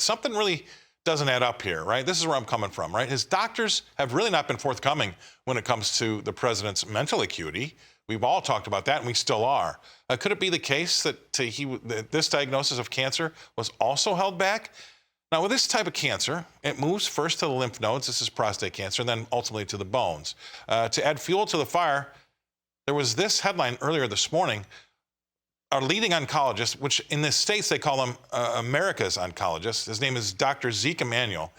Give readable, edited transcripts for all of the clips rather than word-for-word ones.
something really doesn't add up here, right? This is where I'm coming from, right? His doctors have really not been forthcoming when it comes to the president's mental acuity. We've all talked about that, and we still are. Could it be the case that this diagnosis of cancer was also held back? Now, with this type of cancer, it moves first to the lymph nodes. This is prostate cancer, and then ultimately to the bones. To add fuel to the fire, there was this headline earlier this morning. Our leading oncologist, which in the States they call him America's oncologist, his name is Dr. Zeke Emanuel.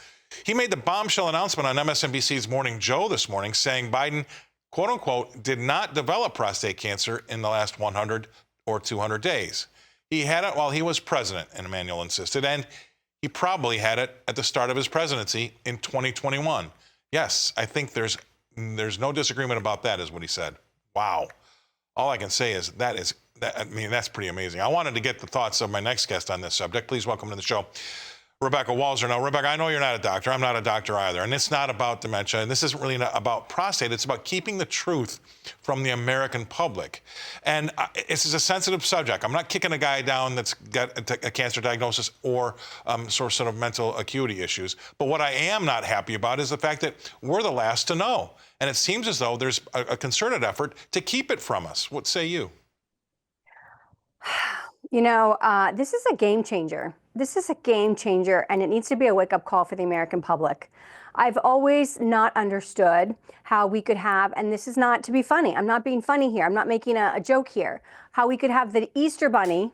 He made the bombshell announcement on MSNBC's Morning Joe this morning saying Biden, quote unquote, did not develop prostate cancer in the last 100 or 200 days. He had it while he was president, and Emanuel insisted, and he probably had it at the start of his presidency in 2021. Yes, I think there's no disagreement about that, is what he said. Wow. All I can say is that's pretty amazing. I wanted to get the thoughts of my next guest on this subject. Please welcome to the show, Rebecca Walser. Now, Rebecca, I know you're not a doctor. I'm not a doctor either. And it's not about dementia. And this isn't really about prostate. It's about keeping the truth from the American public. And this is a sensitive subject. I'm not kicking a guy down that's got a cancer diagnosis or sort of mental acuity issues. But what I am not happy about is the fact that we're the last to know. And it seems as though there's a concerted effort to keep it from us. What say you? You know, this is a game changer. This is a game changer, and it needs to be a wake-up call for the American public. I've always not understood how we could have, and this is not to be funny, I'm not being funny here, I'm not making a joke here, how we could have the Easter Bunny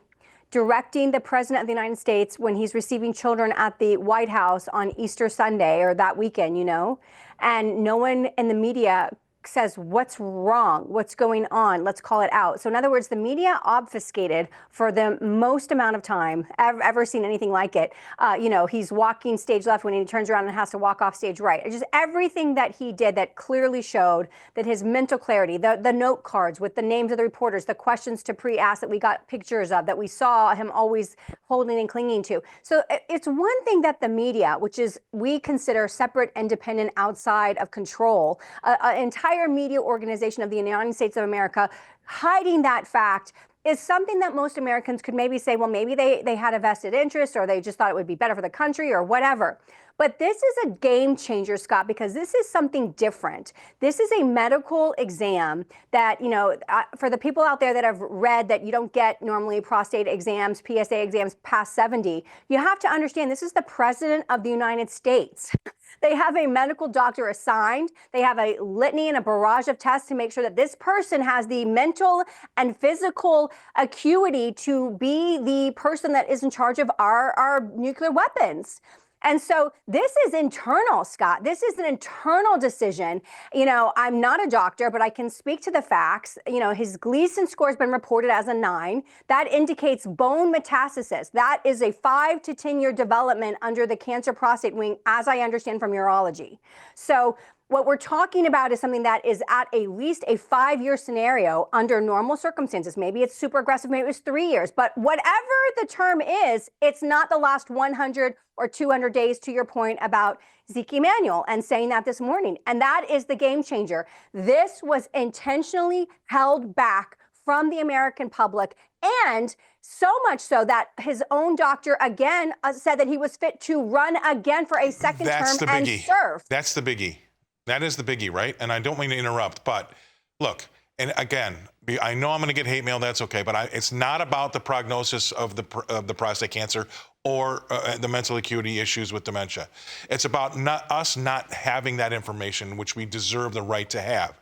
directing the President of the United States when he's receiving children at the White House on Easter Sunday or that weekend, you know, and no one in the media says what's wrong, what's going on, let's call it out. So in other words, the media obfuscated for the most amount of time I've ever seen anything like it. You know, he's walking stage left when he turns around and has to walk off stage right. Just everything that he did that clearly showed that his mental clarity, the note cards with the names of the reporters, the questions to pre-ask that we got pictures of, that we saw him always holding and clinging to. So it's one thing that the media, which is we consider separate, independent, outside of control, an entire media organization of the United States of America, hiding that fact is something that most Americans could maybe say, well, maybe they had a vested interest or they just thought it would be better for the country or whatever. But this is a game changer, Scott, because this is something different. This is a medical exam that, you know, for the people out there that have read that you don't get normally prostate exams, PSA exams past 70, you have to understand this is the President of the United States. They have a medical doctor assigned. They have a litany and a barrage of tests to make sure that this person has the mental and physical acuity to be the person that is in charge of our nuclear weapons. And so this is internal, Scott. This is an internal decision. You know, I'm not a doctor, but I can speak to the facts. You know, his Gleason score has been reported as a 9. That indicates bone metastasis. That is a 5 to 10 year development under the cancer prostate wing, as I understand from urology. So what we're talking about is something that is at least a 5-year scenario under normal circumstances. Maybe it's super aggressive, maybe it's 3 years, but whatever the term is, it's not the last 100 or 200 days, to your point about Zeke Emanuel and saying that this morning. And that is the game changer. This was intentionally held back from the American public, and so much so that his own doctor again said that he was fit to run again for a second term and serve. That's the biggie. That is the biggie, right? And I don't mean to interrupt, but look, and again, I know I'm going to get hate mail. That's okay, but it's not about the prognosis of the prostate cancer or the mental acuity issues with dementia. It's about us not having that information, which we deserve the right to have.